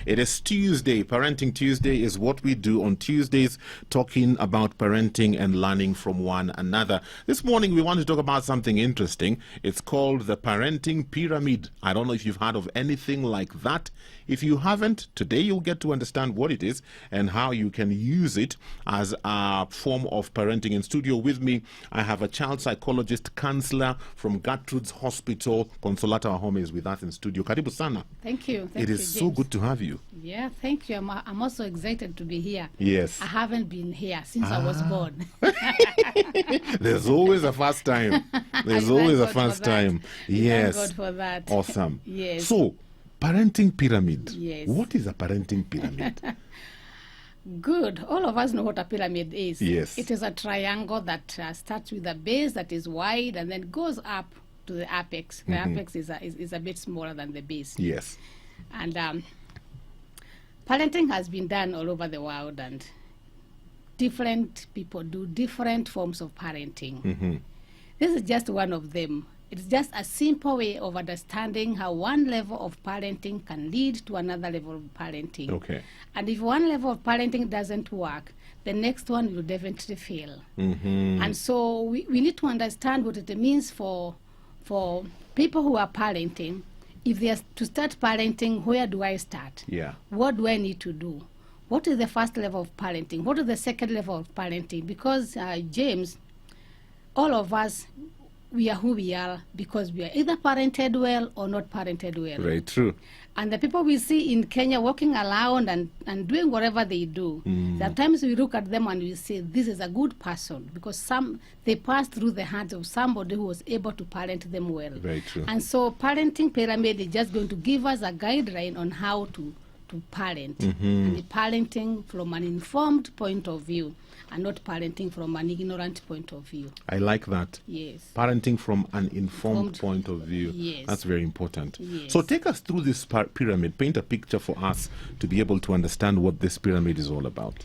It is Tuesday. Parenting Tuesday is what we do on Tuesdays, talking about parenting and learning from one another. This morning, we want to talk about something interesting. It's called the parenting pyramid. I don't know if you've heard of anything like that. If you haven't, today you'll get to understand what it is and how you can use it as a form of parenting. In studio with me, I have a child psychologist counselor from Gertrude's Hospital. Consolata Wahome is with us in studio. Karibu sana. Thank you. It is so good to have you. Yeah, thank you. I'm also excited to be here. Yes. I haven't been here since I was born. There's always a first time. There's always a first time. Yes. Thank God for that. Awesome. Yes. So, parenting pyramid. Yes. What is a parenting pyramid? Good. All of us know what a pyramid is. Yes. It is a triangle that starts with a base that is wide and then goes up to the apex. The apex is a bit smaller than the base. Yes. And parenting has been done all over the world, and different people do different forms of parenting. This is just one of them. It's just a simple way of understanding how one level of parenting can lead to another level of parenting. Okay. And if one level of parenting doesn't work, the next one will definitely fail. And so we need to understand what it means for people who are parenting. If they are to start parenting, where do I start? Yeah. What do I need to do? What is the first level of parenting? What is the second level of parenting? Because, James, all of us, we are who we are because we are either parented well or not parented well. Very true. And the people we see in Kenya walking around and doing whatever they do, sometimes we look at them and we say, this is a good person because they passed through the hands of somebody who was able to parent them well. Very true. And so parenting pyramid is just going to give us a guideline on how to parent. And the parenting from an informed point of view and not parenting from an ignorant point of view. I like that. Yes. Parenting from an informed point of view. Yes. That's very important. Yes. So take us through this pyramid. Paint a picture for us to be able to understand what this pyramid is all about.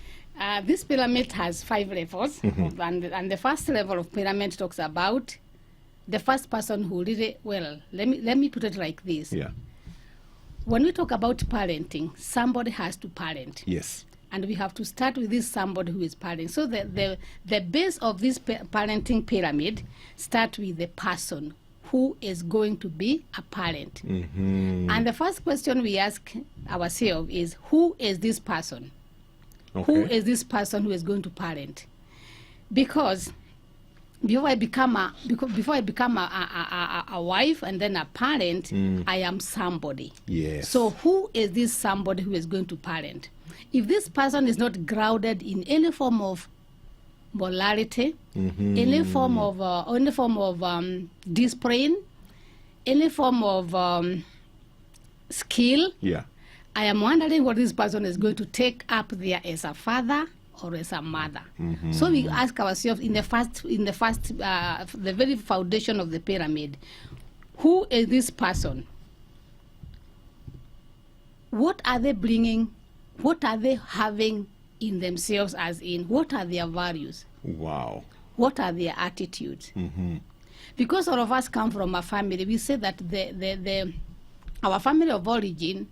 This pyramid has 5 levels. And the first level of pyramid talks about the first person who really, well, let me put it like this. Yeah. When we talk about parenting, somebody has to parent. Yes. And we have to start with this somebody who is parenting. So the base of this parenting pyramid starts with the person who is going to be a parent. And the first question we ask ourselves is, who is this person? Okay. Who is this person who is going to parent? Because before I become a wife and then a parent, I am somebody. Yes. So who is this somebody who is going to parent? If this person is not grounded in any form of morality, any form of discipline, any form of skill, Yeah. I am wondering what this person is going to take up there as a father or as a mother. So we ask ourselves the very foundation of the pyramid, who is this person? What are they bringing? What are they having in themselves, as in what are their values? Wow. What are their attitudes? Because all of us come from a family, we say that our family of origin,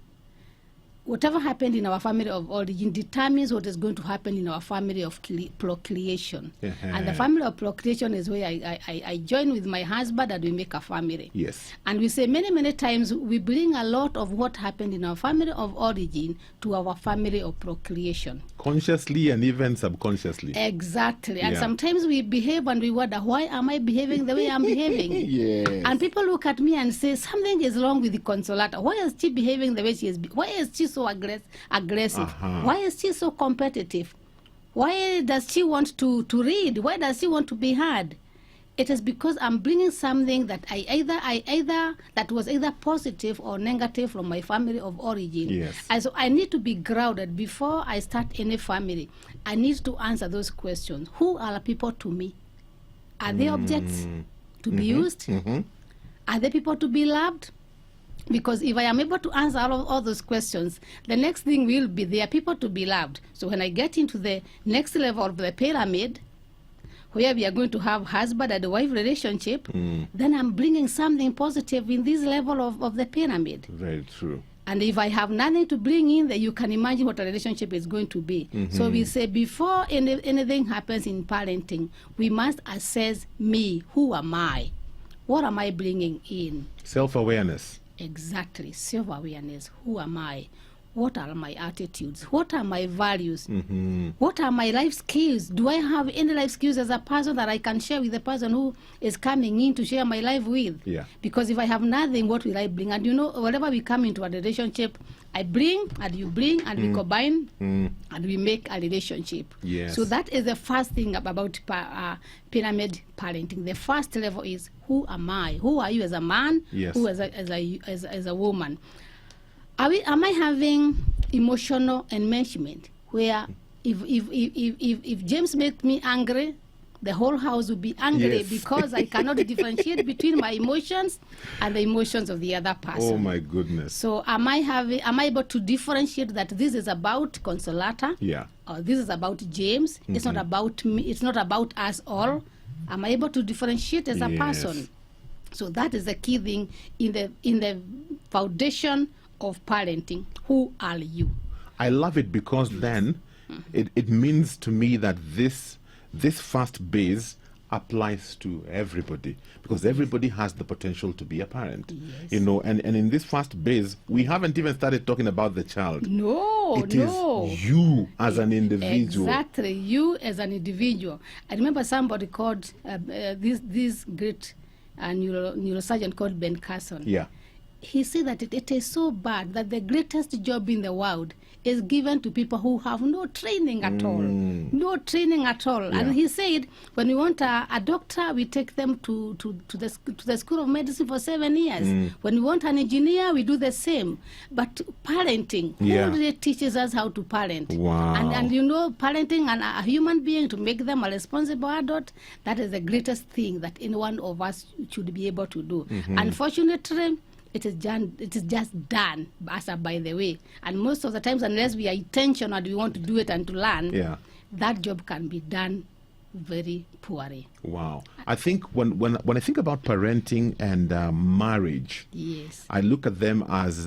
whatever happened in our family of origin determines what is going to happen in our family of procreation. And the family of procreation is where I join with my husband and we make a family. Yes. And we say many times we bring a lot of what happened in our family of origin to our family of procreation. Consciously and even subconsciously. Exactly. And Yeah. sometimes we behave and we wonder, why am I behaving the way I'm behaving? Yes. And people look at me and say, something is wrong with the Consolata. Why is she behaving the way she is? Why is she so aggressive? Why is she so competitive? Why does she want to read? Why does she want to be heard? It is because I'm bringing something that that was either positive or negative from my family of origin. Yes. And so I need to be grounded before I start any family. I need to answer those questions. Who are people to me? Are they objects to be used? Are they people to be loved? Because if I am able to answer all those questions, the next thing will be they are people to be loved. So when I get into the next level of the pyramid, where we are going to have husband and wife relationship, then I'm bringing something positive in this level of the pyramid. Very true. And if I have nothing to bring in, then you can imagine what a relationship is going to be. So we say before anything happens in parenting, we must assess me. Who am I? What am I bringing in? Self-awareness. Exactly. Self-awareness. Who am I? What are my attitudes? What are my values? What are my life skills? Do I have any life skills as a person that I can share with the person who is coming in to share my life with? Yeah. Because if I have nothing, what will I bring? And you know, whenever we come into a relationship, I bring and you bring and we combine and we make a relationship. Yes. So that is the first thing about pyramid parenting. The first level is, who am I? Who are you as a man? Yes. Who as a woman? Am I having emotional enmeshment where if James makes me angry, the whole house will be angry Yes. because I cannot differentiate between my emotions and the emotions of the other person. Oh my goodness. So am I able to differentiate that this is about Consolata? Yeah. Or this is about James? It's not about me. It's not about us all. Am I able to differentiate as a Yes. person? So that is the key thing in the foundation of parenting. Who are you? I love it because then it means to me that this first base applies to everybody, because everybody has the potential to be a parent. Yes. You know, and in this first base, we haven't even started talking about the child. No, It no. is you as an individual. Exactly, you as an individual. I remember somebody called this great neurosurgeon called Ben Carson. Yeah. He said that it is so bad that the greatest job in the world is given to people who have no training at all. No training at all. Yeah. And he said, when we want a doctor, we take them to the School of Medicine for 7 years. When we want an engineer, we do the same. But parenting, Yeah. who really teaches us how to parent? Wow. And you know, parenting a human being to make them a responsible adult, that is the greatest thing that any one of us should be able to do. Unfortunately, it is just done as a by the way. And most of the times, unless we are intentional and we want to do it and to learn, Yeah. that job can be done very poorly. Wow. I think when I think about parenting and marriage, Yes. I look at them as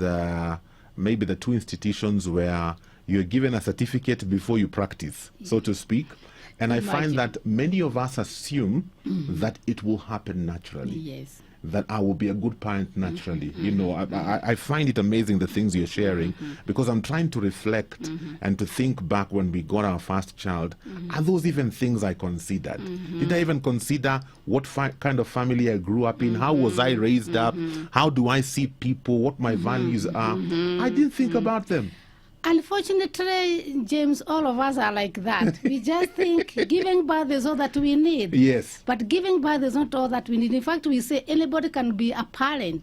maybe the two institutions where you're given a certificate before you practice, so to speak. And I find Imagine. that many of us assume that it will happen naturally. Yes. That I will be a good parent naturally. You know, I find it amazing the things you're sharing, because I'm trying to reflect and to think back when we got our first child. Are those even things I considered? Did I even consider what kind of family I grew up in? How was I raised up? How do I see people? What my values are? I didn't think about them. Unfortunately, James, all of us are like that. We just think giving birth is all that we need. Yes. But giving birth is not all that we need. In fact, we say anybody can be a parent.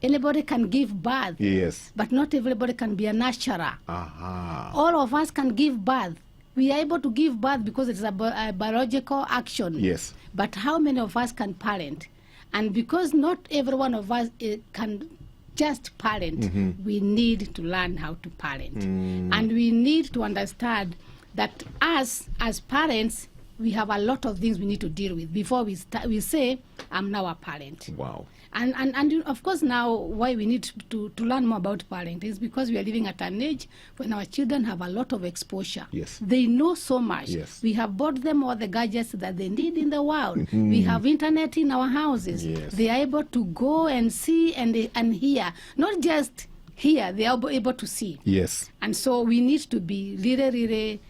Anybody can give birth. Yes. But not everybody can be a nurturer. Aha. All of us can give birth. We are able to give birth because it's a biological action. Yes. But how many of us can parent? And because not every one of us can just parent, we need to learn how to parent. And we need to understand that us, as parents, we have a lot of things we need to deal with before we say, I'm now a parent. Wow. And of course now why we need to learn more about parenting is because we are living at an age when our children have a lot of exposure. Yes. They know so much. Yes. We have bought them all the gadgets that they need in the world. We have internet in our houses. Yes. They are able to go and see and hear. Not just hear, they are able to see. Yes. And so we need to be really, really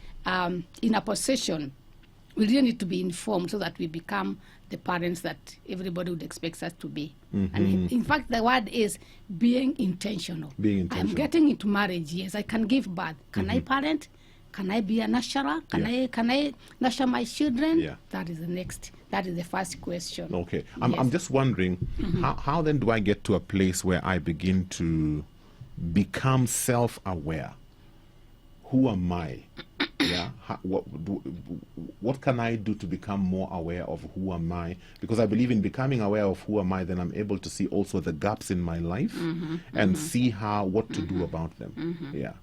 in a position. We really need to be informed so that we become the parents that everybody would expect us to be. And in fact, the word is being intentional. Being intentional. I'm getting into marriage, yes. I can give birth. Can I parent? Can I be a nurturer? Can I nurture my children? Yeah. That is the first question. Okay. I'm just wondering, how then do I get to a place where I begin to become self-aware? Who am I? Yeah. What can I do to become more aware of who am I? Because I believe in becoming aware of who am I, then I'm able to see also the gaps in my life and see what to do about them. Yeah.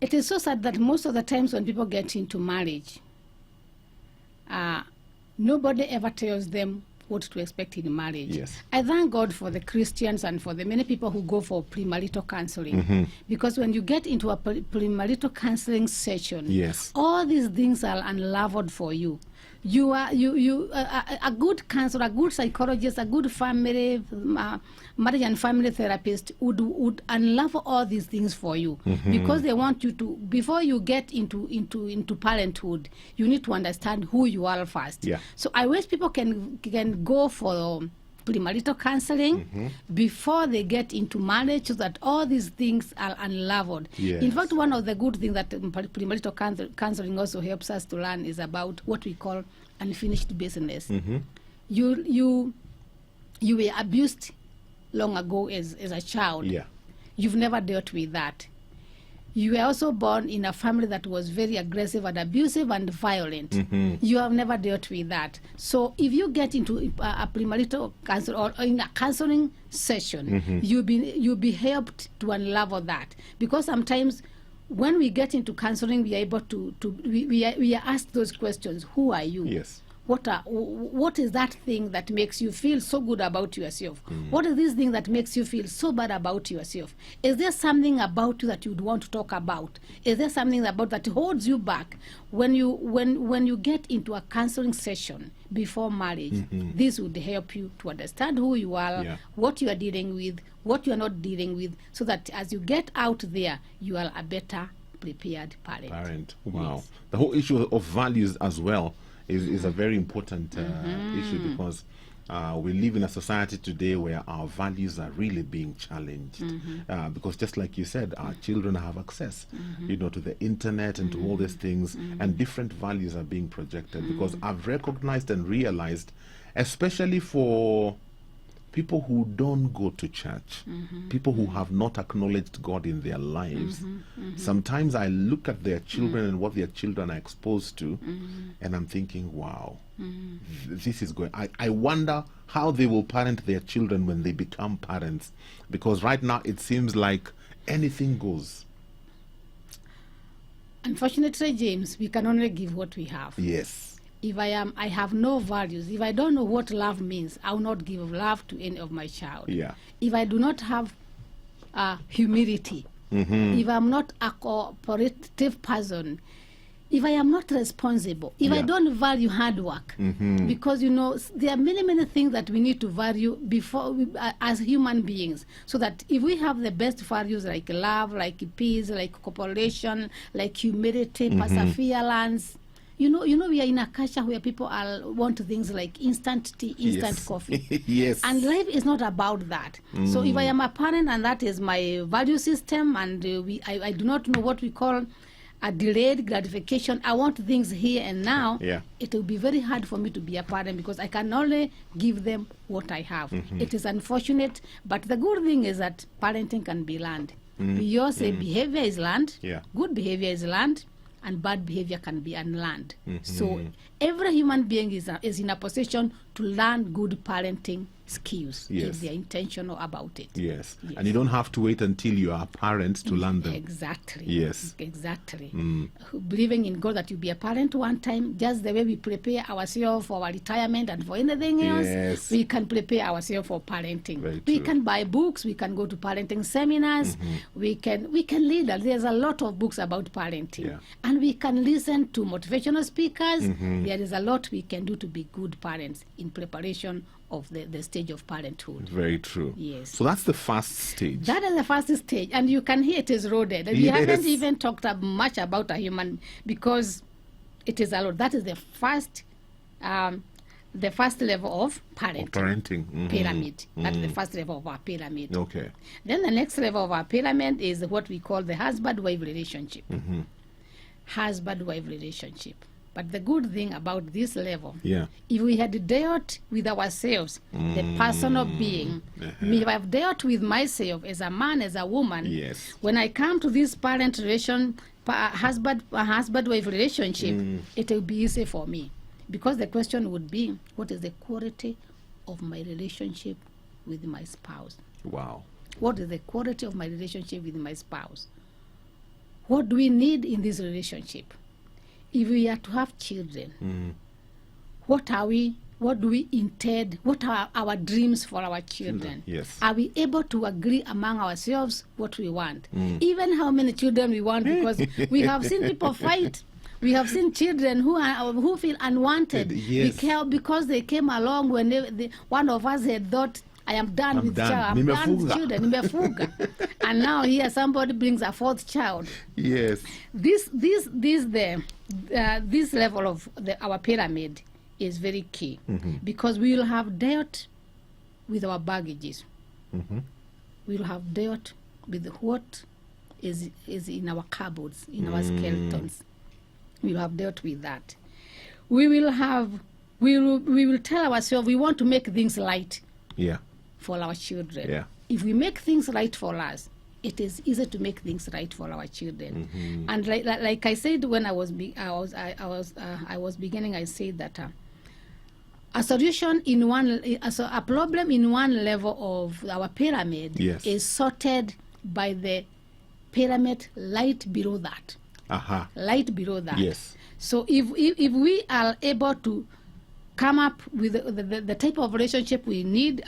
It is so sad that most of the times when people get into marriage, nobody ever tells them what to expect in marriage. Yes. I thank God for the Christians and for the many people who go for premarital counseling. Because when you get into a premarital counseling session, Yes. all these things are unraveled for you. You are a good counselor, a good psychologist, a good family marriage and family therapist would unravel all these things for you, because they want you to, before you get into parenthood, you need to understand who you are first. Yeah. So I wish people can go for premarital counseling before they get into marriage, so that all these things are unraveled. Yes. In fact, one of the good things that premarital counseling also helps us to learn is about what we call unfinished business. You were abused long ago as a child. Yeah. You've never dealt with that. You were also born in a family that was very aggressive and abusive and violent. You have never dealt with that. So if you get into a premarital counseling or in a counseling session, you'll be helped to unravel that. Because sometimes when we get into counseling, we are able we are asked those questions. Who are you? Yes. What is that thing that makes you feel so good about yourself? What is this thing that makes you feel so bad about yourself? Is there something about you that you'd want to talk about? Is there something about that holds you back? When you get into a counseling session before marriage, this would help you to understand who you are, what you are dealing with, what you are not dealing with, so that as you get out there, you are a better prepared parent. Wow. Yes. The whole issue of values as well is a very important issue, because we live in a society today where our values are really being challenged, because just like you said, our children have access to the internet and to all these things, and different values are being projected. Because I've recognized and realized, especially for people who don't go to church, people who have not acknowledged God in their lives, sometimes I look at their children and what their children are exposed to, and I'm thinking, wow, this is going. I wonder how they will parent their children when they become parents, because right now it seems like anything goes. Unfortunately, James, we can only give what we have. Yes. If I have no values, if I don't know what love means, I will not give love to any of my child. Yeah. If I do not have humility, if I'm not a cooperative person, if I am not responsible, if I don't value hard work, because there are many things that we need to value before as human beings, so that if we have the best values like love, like peace, like cooperation, like humility, perseverance. We are in a culture where people want things like instant tea, instant coffee. Yes. And life is not about that. So if I am a parent and that is my value system, and I do not know what we call a delayed gratification, I want things here and now, it will be very hard for me to be a parent, because I can only give them what I have. It is unfortunate, but the good thing is that parenting can be learned. We all say behavior is learned, good behavior is learned, and bad behavior can be unlearned. So every human being is in a position to learn good parenting skills if they are intentional about it. Yes. And you don't have to wait until you are a parent to learn them. Exactly. Yes. Exactly. Believing in God that you'll be a parent one time, just the way we prepare ourselves for our retirement and for anything else, we can prepare ourselves for parenting. We can buy books, we can go to parenting seminars, we can read. There's a lot of books about parenting. And we can listen to motivational speakers. There is a lot we can do to be good parents in preparation of the stage of parenthood. Very true. Yes. So that's the first stage. That is the first stage, and you can hear it is loaded. We haven't even talked much about a human, because it is a lot. That is the first level of parenting. Pyramid. That's the first level of our pyramid. Okay. Then the next level of our pyramid is what we call the husband-wife relationship. Husband-wife relationship. But the good thing about this level, if we had dealt with ourselves, the personal being, if I've dealt with myself as a man, as a woman, when I come to this parent relation, husband-wife relationship, it will be easy for me. Because the question would be, what is the quality of my relationship with my spouse? Wow. What is the quality of my relationship with my spouse? What do we need in this relationship? If we are to have children, what are we what do we intend? What are our dreams for our children? Yes. Are we able to agree among ourselves what we want? Even how many children we want, because we have seen people fight. We have seen children who feel unwanted Yes. because they came along when one of us had thought, I am done with done. child. I'm done with Nimefuga. children. Nimefuga. And now here somebody brings a fourth child. Yes. This level of our pyramid is very key, because we will have dealt with our baggages. We will have dealt with what is in our cupboards, in our skeletons. We will have dealt with that. We will tell ourselves we want to make things light Yeah. for our children. Yeah. If we make things right for us, it is easy to make things right for our children. And like I said when I was beginning, I said that a solution in a problem in one level of our pyramid Yes. is sorted by the pyramid light below that. Light below that. Yes. So if we are able to come up with the type of relationship we need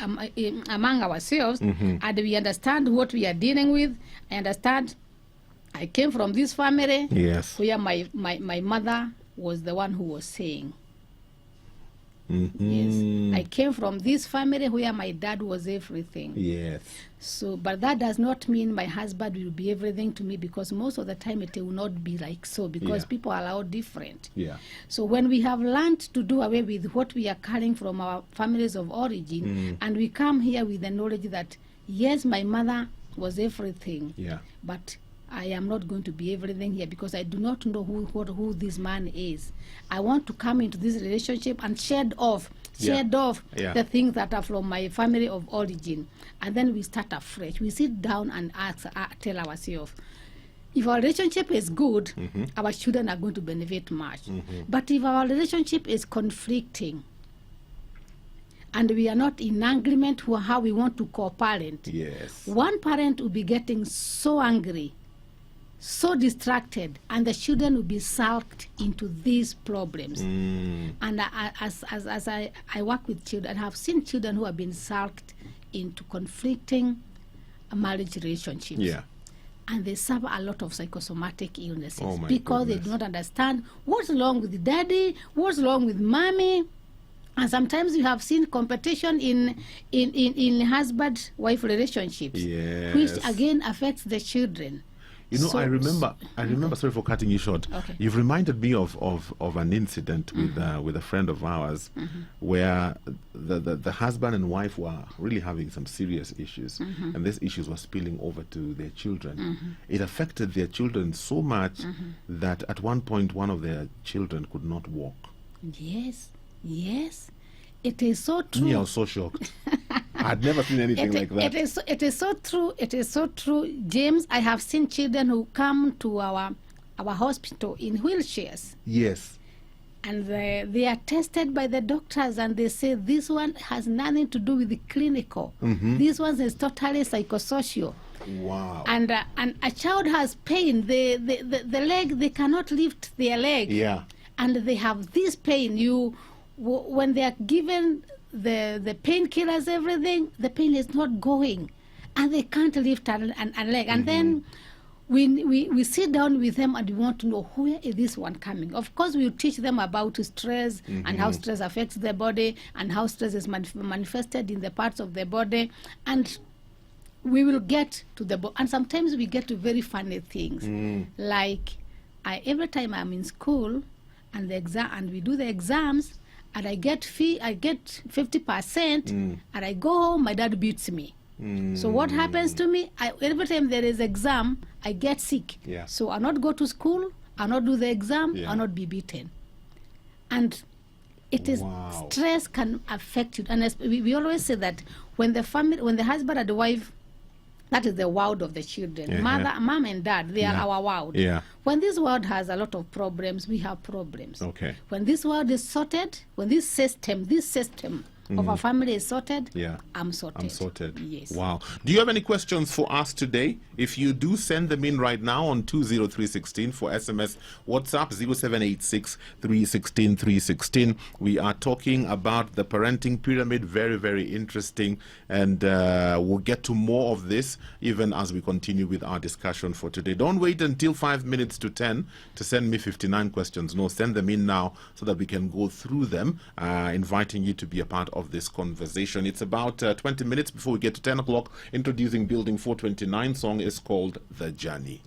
among ourselves, and we understand what we are dealing with, I understand I came from this family Yes. where my mother was the one who was saying. Yes, I came from this family where my dad was everything. Yes. So, but that does not mean my husband will be everything to me, because most of the time it will not be like so, because Yeah. people are all different. Yeah. So when we have learned to do away with what we are carrying from our families of origin, and we come here with the knowledge that, yes, my mother was everything, Yeah. but I am not going to be everything here, because I do not know who this man is. I want to come into this relationship and shed off Yeah. the things that are from my family of origin. And then we start afresh. We sit down and tell ourselves, if our relationship is good, our children are going to benefit much. But if our relationship is conflicting, and we are not in agreement with how we want to co-parent, Yes. one parent will be getting so angry, so distracted, and the children will be sucked into these problems. And as I work with children, I have seen children who have been sucked into conflicting marriage relationships. Yeah. And they suffer a lot of psychosomatic illnesses, Oh my because they do goodness. not understand what's wrong with daddy, what's wrong with mommy. And sometimes you have seen competition in husband-wife relationships, Yes. which again affects the children. You know, So- I remember. Sorry for cutting you short. Okay. You've reminded me of an incident with a friend of ours, where the husband and wife were really having some serious issues, and these issues were spilling over to their children. It affected their children so much that at one point one of their children could not walk. Yes, yes. It is so true. Me, I was so shocked. I'd never seen anything like that. It is so true. It is so true, James. I have seen children who come to our hospital in wheelchairs, Yes. and they are tested by the doctors, and they say this one has nothing to do with the clinical. This one is totally psychosocial. Wow. And a child has pain. The leg, they cannot lift their leg. Yeah. And they have this pain. When they are given the painkillers, everything, the pain is not going, and they can't lift a leg. And then we sit down with them, and we want to know, where is this one coming? Of course, we teach them about stress and how stress affects the body, and how stress is manifested in the parts of the body, and we will get to the and sometimes we get to very funny things, like every time I'm in school and we do the exams, and I get 50%, and I go home, my dad beats me. So what happens to me? Every time there is exam, I get sick. Yeah. So I'll not go to school, I'll not do the exam, Yeah. I'll not be beaten. And it is Wow. stress can affect you. And we always say that when the husband and the wife, that is the world of the children. Mom and dad, they are our world. Yeah. When this world has a lot of problems, we have problems. Okay. When this world is sorted, when this system of our family is sorted, Yeah. I'm sorted. I'm sorted. Yes. Wow. Do you have any questions for us today? If you do, send them in right now on 20316 for SMS, WhatsApp 0786 316 316. We are talking about the parenting pyramid. Very, very interesting. And we'll get to more of this even as we continue with our discussion for today. Don't wait until 5 minutes to 10 to send me 59 questions. No, send them in now so that we can go through them, inviting you to be a part of this conversation. It's about 20 minutes before we get to 10 o'clock. Introducing Building 429. Song is called The Journey.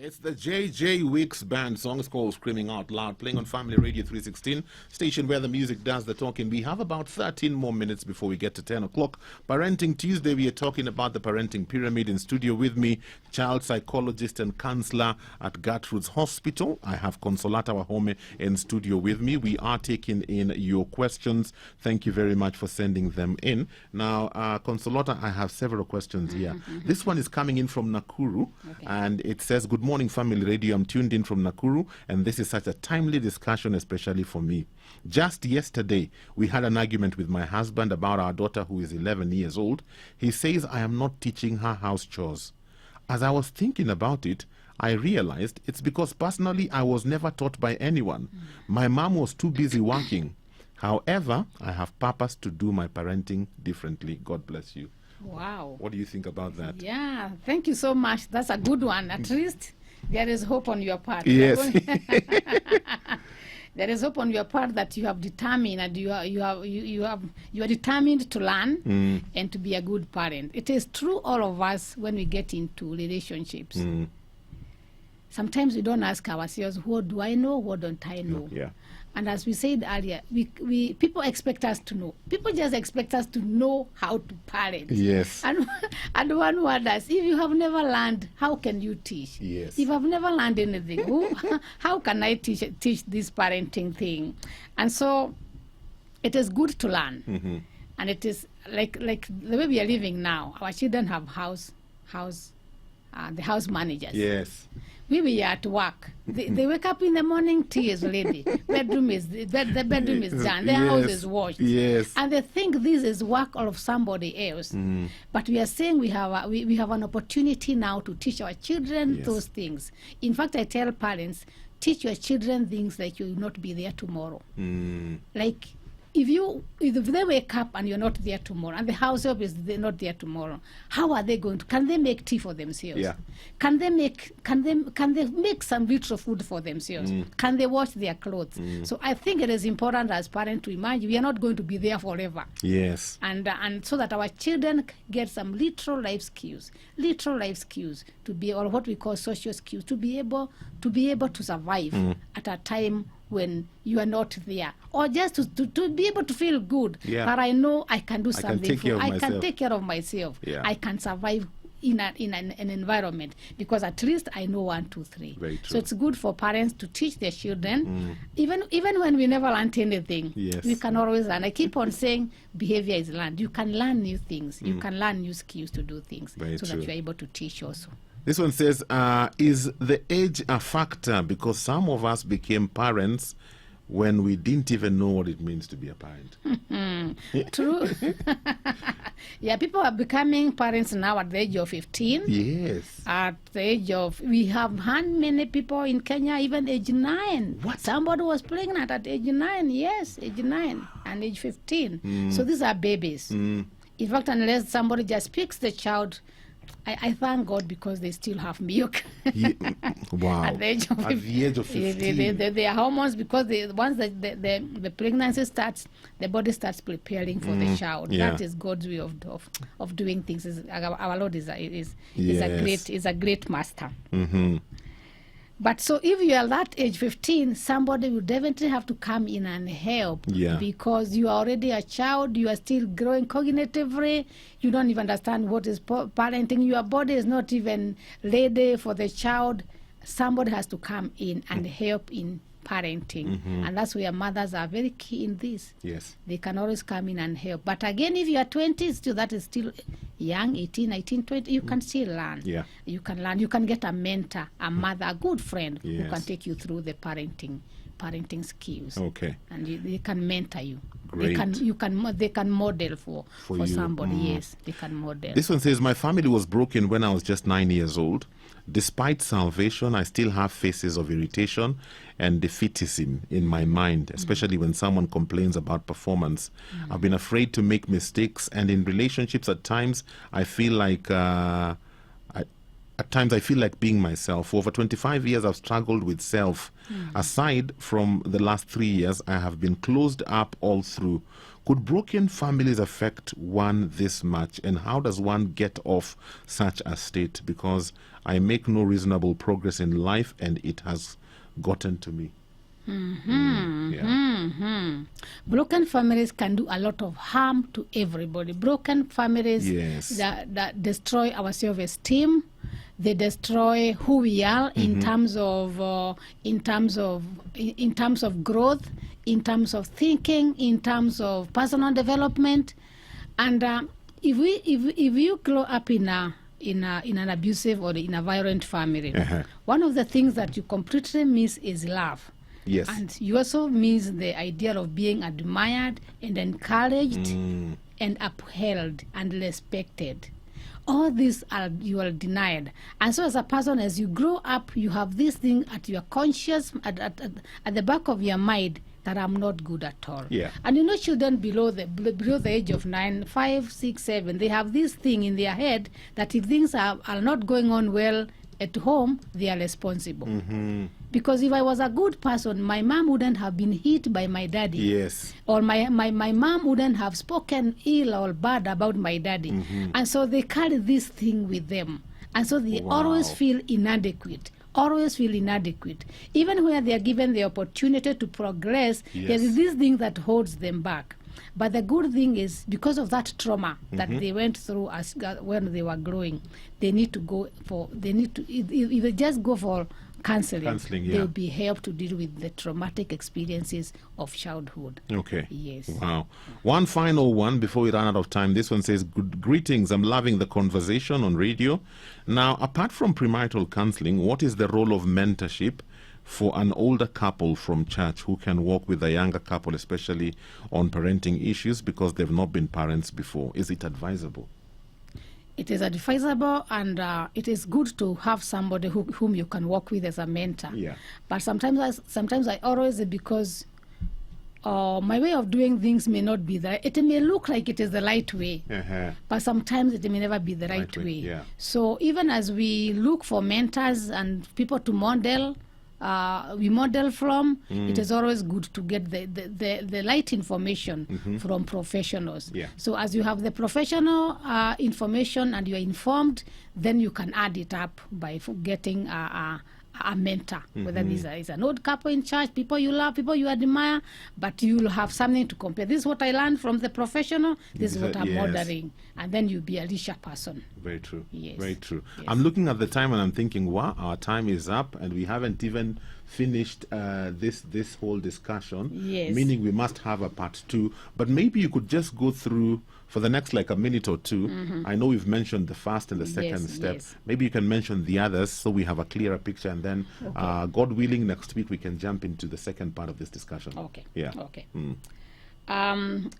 It's the JJ Weeks Band. Song is called Screaming Out Loud, playing on Family Radio 316, station where the music does the talking. We have about 13 more minutes before we get to 10 o'clock. Parenting Tuesday, we are talking about the parenting pyramid. In studio with me, child psychologist and counselor at Gertrude's Hospital. I have Consolata Wahome in studio with me. We are taking in your questions. Thank you very much for sending them in. Now, Consolata, I have several questions here. This one is coming in from Nakuru, and it says, "Good morning, Family Radio. I'm tuned in from Nakuru, and this is such a timely discussion, especially for me. Just yesterday, we had an argument with my husband about our daughter who is 11 years old. He says I am not teaching her house chores. As I was thinking about it, I realized it's because personally I was never taught by anyone. My mom was too busy working. However, I have purpose to do my parenting differently. God bless you." Wow. What do you think about that? Yeah, thank you so much. That's a good one. At least there is hope on your part. Yes. There is hope on your part that you have determined and you are determined to learn and to be a good parent. It is true, all of us, when we get into relationships. Sometimes we don't ask ourselves, what do I know, what don't I know? Yeah. And as we said earlier, we people expect us to know. People just expect us to know how to parent. Yes. And one wonders, if you have never learned, how can you teach? Yes. If I've never learned anything, how can I teach this parenting thing? And so it is good to learn. And it is like the way we are living now. Our children have the house managers. Yes. We are at work. They wake up in the morning, tea is ready. The bedroom is done. The house is washed. Yes. And they think this is work of somebody else. But we are saying we have an opportunity now to teach our children those things. In fact, I tell parents, teach your children things like you will not be there tomorrow. Like if they wake up and you're not there tomorrow, and the house help is not there tomorrow, how are they going to? Can they make tea for themselves? Yeah. Can they make some little food for themselves? Can they wash their clothes? So I think it is important as parents to imagine we are not going to be there forever. Yes. And so that our children get some little life skills to be, or what we call social skills, to be able to survive at a time when you are not there, or just to be able to feel good that I know I can do something. I can take care of myself. Yeah. I can survive in an environment because at least I know 1, 2, 3. Very true. So it's good for parents to teach their children, even when we never learned anything. Yes. We can always learn. I keep on saying behavior is learned. You can learn new things. You can learn new skills to do things, Very so true. that you're able to teach also. This one says, is the age a factor? Because some of us became parents when we didn't even know what it means to be a parent. True. Yeah, people are becoming parents now at the age of 15. Yes. At the age of, we have had many people in Kenya, even age 9. What? Somebody was pregnant at age 9, yes, age 9 and age 15. So these are babies. In fact, unless somebody just picks the child, I thank God because they still have milk. Wow. At the age of 15. Their hormones, because once the pregnancy starts, the body starts preparing for the child. Yeah. That is God's way of doing things. Our Lord is Yes. a great master. But so if you are that age 15, somebody will definitely have to come in and help. Yeah. Because you are already a child, you are still growing cognitively, you don't even understand what is parenting, your body is not even ready for the child. Somebody has to come in and help in parenting. And that's where mothers are very key in this. Yes. They can always come in and help. But again, if you are 20, still that is still young, 18, 19, 20, you can still learn. Yeah. You can learn. You can get a mentor, a mother, a good friend who Yes. can take you through the parenting skills. Okay. And they can mentor you. Great. They can model for you. somebody. Yes, they can model. This one says, my family was broken when I was just 9 years old. Despite salvation, I still have phases of irritation and defeatism in my mind, especially when someone complains about performance. I've been afraid to make mistakes, and in relationships at times I feel like being myself. For over 25 years, I've struggled with self. Aside from the last 3 years, I have been closed up all through. Could broken families affect one this much? And how does one get off such a state? Because I make no reasonable progress in life and it has gotten to me. Broken families can do a lot of harm to everybody. Broken families that destroy our self-esteem. They destroy who we are in terms of growth, in terms of thinking, in terms of personal development. And if you grow up in an abusive or in a violent family, one of the things that you completely miss is love. Yes. And you also miss the idea of being admired and encouraged and upheld and respected. All these you are denied. And so as a person, as you grow up, you have this thing at your conscious, at the back of your mind, that I'm not good at all. Yeah. And children below the age of 9, 5, 6, 7, they have this thing in their head that if things are not going on well at home, they are responsible. Because if I was a good person, my mom wouldn't have been hit by my daddy. Yes. Or my mom wouldn't have spoken ill or bad about my daddy. And so they carry this thing with them. And so they always feel inadequate. Even when they are given the opportunity to progress, there is this thing that holds them back. But the good thing is, because of that trauma that they went through when they were growing, they need to go for, if they just go for counseling, they'll be helped to deal with the traumatic experiences of childhood. Okay. Yes. Wow. One final one before we run out of time. This one says, greetings, I'm loving the conversation on radio. Now, apart from premarital counseling, what is the role of mentorship for an older couple from church who can work with a younger couple, especially on parenting issues because they've not been parents before? Is it advisable? It is advisable, and it is good to have somebody whom you can work with as a mentor. Yeah. But sometimes I always, because my way of doing things may not be that. It may look like it is the right way, but sometimes it may never be the right way. Yeah. So even as we look for mentors and people to model, we model from, it is always good to get the right information from professionals. Yeah. So as you have the professional information and you're informed, then you can add it up by getting a mentor, whether this is an old couple in church, people you love, people you admire, but you'll have something to compare. This is what I learned from the professional, this is what I'm modeling, and then you'll be a richer person. Very true. Yes. Very true. Yes. I'm looking at the time and I'm thinking, wow, our time is up and we haven't even finished this whole discussion. Yes. Meaning we must have a part 2. But maybe you could just go through for the next like a minute or two. I know we've mentioned the first and the second step. Yes. Maybe you can mention the others so we have a clearer picture, and then God willing, next week we can jump into the second part of this discussion. Okay. Yeah. Okay.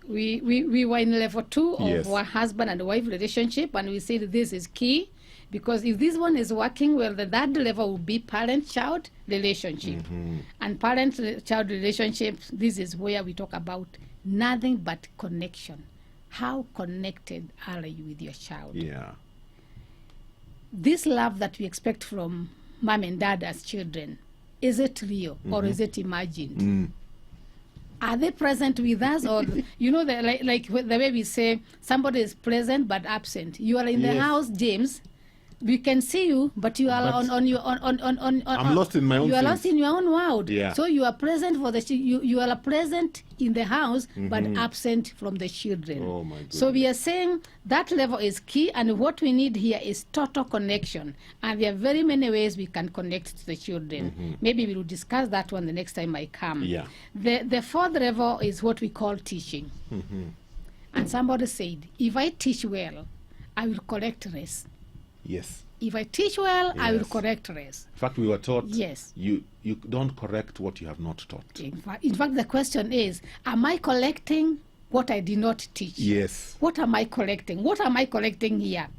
We were in level 2 of our husband and wife relationship, and we said this is key, because if this one is working well, the third level will be parent-child relationship. And parent-child relationships, this is where we talk about nothing but connection. How connected are you with your child? Yeah. This love that we expect from mom and dad as children, is it real or is it imagined? Are they present with us? Or, like the way we say, somebody is present but absent. You are in the house, James. We can see you, but you are I'm lost in my own You are things. lost in your own world. Yeah. So you are present for you are present in the house, but absent from the children. Oh my goodness. So we are saying that level is key, and what we need here is total connection. And there are very many ways we can connect to the children. Maybe we will discuss that one the next time I come. Yeah. The fourth level is what we call teaching. And somebody said, if I teach well, I will correct race. Yes. If I teach well, I will Yes. correct race. In fact, we were taught Yes. you don't correct what you have not taught. In fact, the question is, am I collecting what I did not teach? Yes. What am I collecting? What am I collecting here?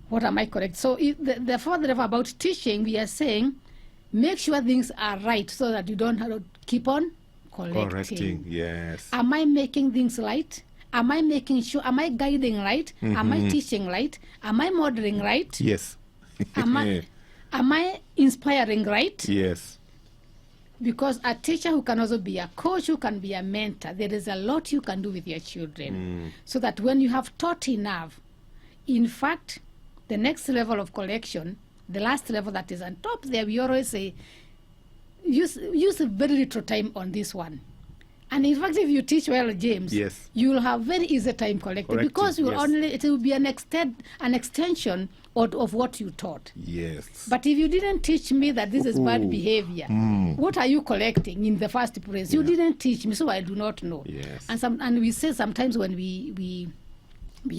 What am I correct? So the fourth level about teaching, we are saying, make sure things are right so that you don't have to keep on Correcting. Yes. Am I making things right? Am I making sure? Am I guiding right? Am I teaching right? Am I modeling right? Yes. Am I inspiring right? Yes. Because a teacher who can also be a coach, who can be a mentor, there is a lot you can do with your children. So that when you have taught enough, in fact, the next level of collection, the last level that is on top there, we always say, use a very little time on this one. And in fact, if you teach well, James, Yes. you will have very easy time collecting, because you will yes. it will be an extension of what you taught. Yes. But if you didn't teach me that this is bad Ooh. behavior, what are you collecting in the first place? You didn't teach me, so I do not know. Yes. And we say sometimes when we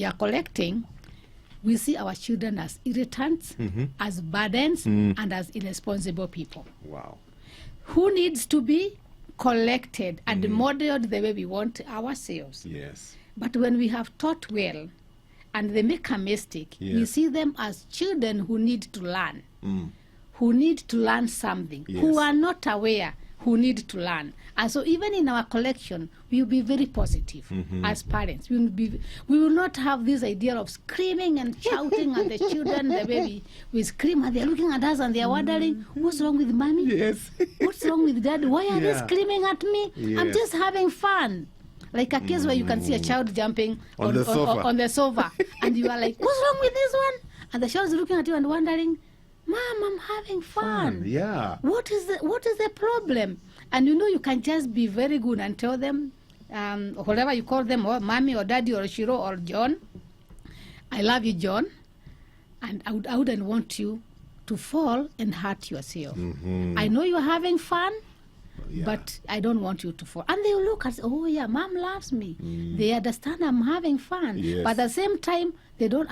are collecting, we see our children as irritants, as burdens, and as irresponsible people Wow. who needs to be collected and modeled the way we want ourselves. Yes. But when we have taught well and they make a mistake, we Yes. see them as children who need to learn, who need to learn something, Yes. who are not aware, who need to learn. And so even in our collection, we will be very positive as parents. We will not have this idea of screaming and shouting at the children the way we scream, and they're looking at us and they're wondering, what's wrong with mommy? Yes. What's wrong with dad? Why are they Yeah. screaming at me? I'm Yes. just having fun. Like a case where you can see a child jumping On the sofa. on the sofa, and you are like, what's wrong with this one? And the child is looking at you and wondering, Mom, I'm having fun. Yeah. What is the problem? And you can just be very good and tell them, whatever you call them, or mommy or daddy or Shiro or John, I love you, John, and I wouldn't want you to fall and hurt yourself. I know you're having fun, Yeah. but I don't want you to fall. And they will look at, oh yeah, mom loves me. They understand I'm having fun. Yes. But at the same time, they don't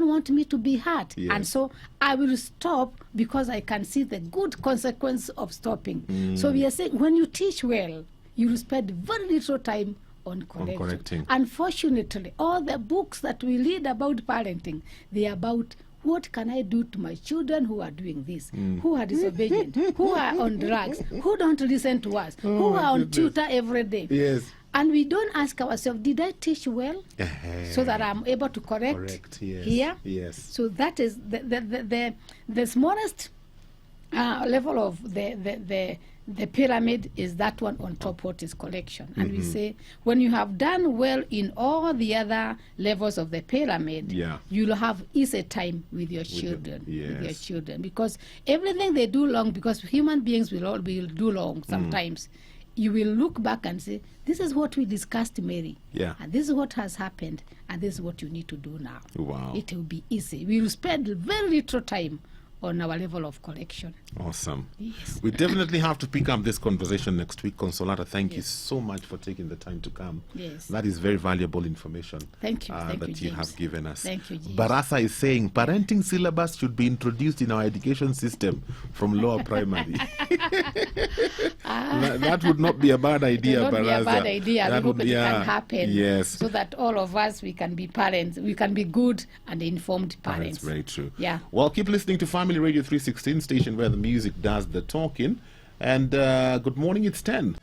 want me to be hurt. Yes. And so I will stop because I can see the good consequence of stopping. So we are saying, when you teach well, you will spend very little time on correcting. Unfortunately, all the books that we read about parenting, they are about what can I do to my children who are doing this, who are disobedient, who are on drugs, who don't listen to us, who are on tutor every day. Yes. And we don't ask ourselves, did I teach well so that I'm able to correct Yes. here? Yes. So that is the smallest level of the pyramid is that one on top, what is collection. And we say, when you have done well in all the other levels of the pyramid, Yeah. you'll have easy time with your children. With your yes. children. Because everything they do long, because human beings will do long sometimes. You will look back and say, this is what we discussed, Mary. Yeah. And this is what has happened. And this is what you need to do now. Wow. It will be easy. We will spend very little time on our level of collection. Awesome. Yes. We definitely have to pick up this conversation next week. Consolata, thank you Yes. so much for taking the time to come. Yes. That is very valuable information. Thank you. Thank that you, you have James. given us. Thank you, James. Barasa is saying parenting syllabus should be introduced in our education system from lower primary. That would not be a bad idea, It will not be Barasa. a bad idea. That We hope would- it yeah. can happen. Yes. So that all of us, we can be parents. We can be good and informed parents. That's very true. Yeah. Well, keep listening to Family Radio 316 station where the music does the talking. And good morning, it's 10.